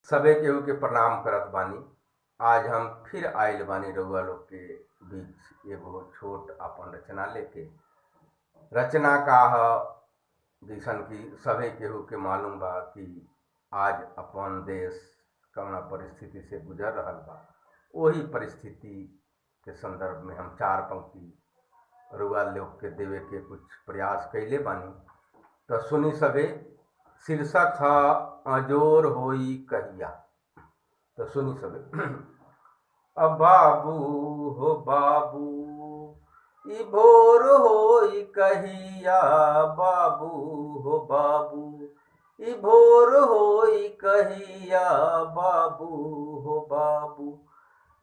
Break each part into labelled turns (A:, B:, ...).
A: सबे केहू के प्रणाम करत बानी। आज हम फिर आइल बानी रउआ लोग के बीच एगो छोट अपन रचना लेके। रचना का ह जैसन कि सभे केहू के मालूम बा कि आज अपन देश कवना परिस्थिति से गुजर रहल बा। वही परिस्थिति के संदर्भ में हम चार पंक्ति रउआ लोग के देवे के कुछ प्रयास कैले बानी। तो सुनी सभे। शीर्षक ह अजोर होई कहिया। तो सुनी सभे। अब बाबू हो बाबू ई भोर होई कहिया, बाबू हो बाबू ई भोर होई कहिया, बाबू हो बाबू।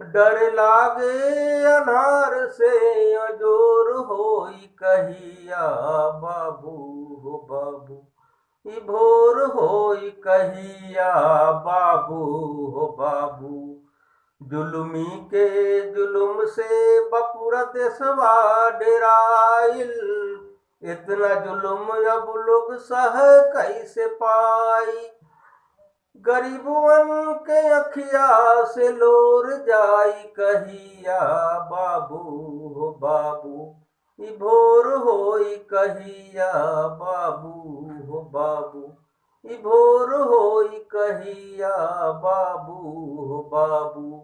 A: डर लागे अनार से अजोर होई कहिया, बाबू हो बाबू ई भोर होई कहिया, बाबू हो बाबू। जुलमी के जुलुम से बपुरा देशवा डेराइल, इतना जुलुम अब लोग सह कैसे पाई। गरीबवन के अखिया से लोर जाई कहिया, बाबू हो बाबू ई भोर होई कहिया, बाबू हो बाबू ई भोर होई कहिया, बाबू हो बाबू।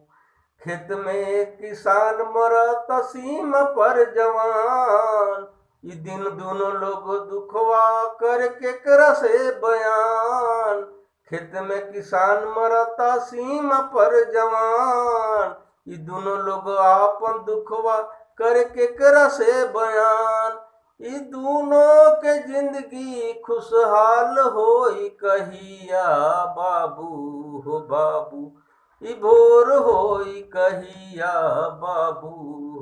A: खेत में किसान मरत सीम पर जवान, ई दिन दोनों लोग दुखवा कर केकरा से बयान। खेत में किसान मरता सीम पर जवान, ई दोनों लोग आपन दुखवा कर केकरा से बयान। ई दोनों के जिंदगी खुशहाल होई कहिया, बाबू हो बाबू ई भोर होई कहिया, बाबू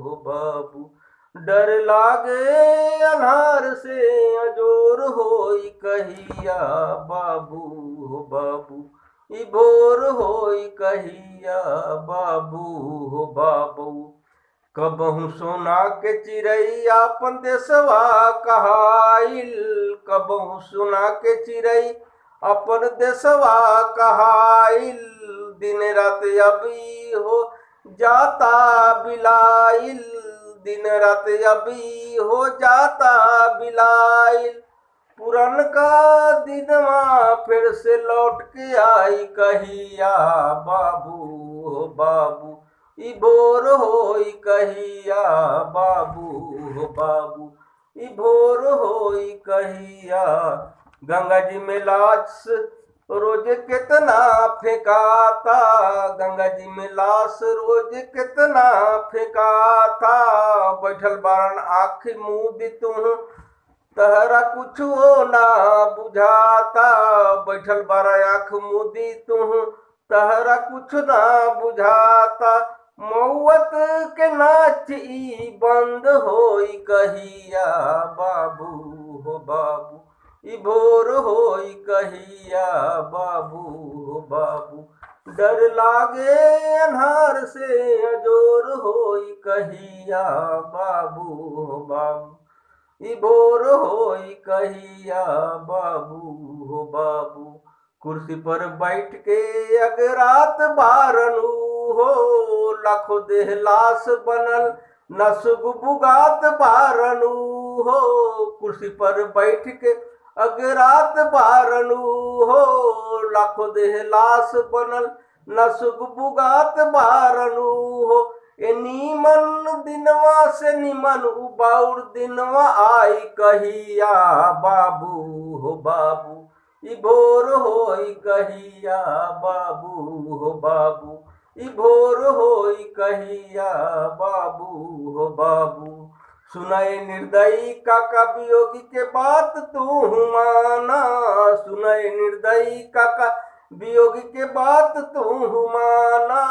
A: हो बाबू। डर लागे अनार से अजोर होई कहिया, बाबू हो बाबू ई भोर होई कहिया, बाबू हो बाबू। कबहू सोना के चिड़ै आपन देशवा कहाइल, कबहू सोना के चिड़ै अपन देशवा कहाइल। दिन रात अभी हो जाता बिलाइल, दिन रात अभी हो जाता बिलाइल। पुरनका दिनवा फिर से लौट के आई कहिया, बाबू हो बाबू ई भोर होई कहिया, बाबू हो बाबू ई भोर होई कहिया। गंगा जी में लाश रोज कितना फेंकाता, गंगा जी में लाश रोज कितना फेंकाता। बैठल बारन आँख मूंदी तू तहरा कुछ ना बुझाता, बैठल बारन आँख मूंदी तू तहरा कुछ ना बुझाता। मौत के नाच ई बंद होई कहिया, बाबू हो बाबू ई भोर होई कहिया, बाबू हो बाबू। डर लागे अन्हार से अजोर होई कहिया, बाबू हो बाबू ई भोर होई कहिया, बाबू हो बाबू। कुर्सी पर बैठ के अगरात बारनू हो, लाखों देह लाश बनल नसुग बुगात बारनू हो। कुर्सी पर बैठ के अगरात बारनू हो, लाखों देह लाश बनल नसुग बुगात बारनू हो। ए नीमन दिनवा से निमन उबाउर दिनवा आई कहिया, बाबू हो बाबू ई भोर होई कहिया, बाबू हो बाबू ई भोर होई कहिया, बाबू हो बाबू। सुनाए निर्दयी काका वियोगी के बात तू माना, सुनाए निर्दयी काका वियोगी के बात तू माना।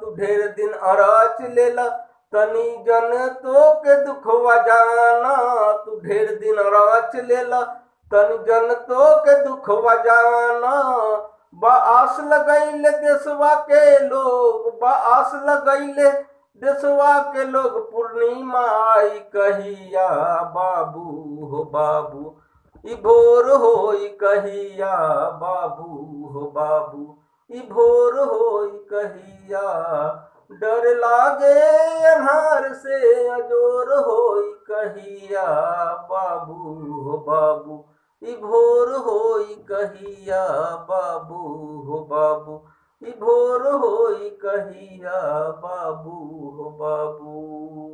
A: तू ढेर दिन अरच लेला तनी जन तो के दुखवा जाना, तू ढेर दिन अरच लेला तनी जन तो के दुखवा जाना। बास लगैले देशवा के लोग, बास लगैले देशवा के लोग पूर्णिमा आई कहिया, बाबू हो बाबू ई भोर होई कहिया, बाबू हो बाबू ई भोर होई कहिया। डर लागे अन्हार से अजोर होई कहिया। बाबू हो बाबू ई भोर होई कहिया। बाबू हो बाबू ई भोर होई कहिया। बाबू हो बाबू।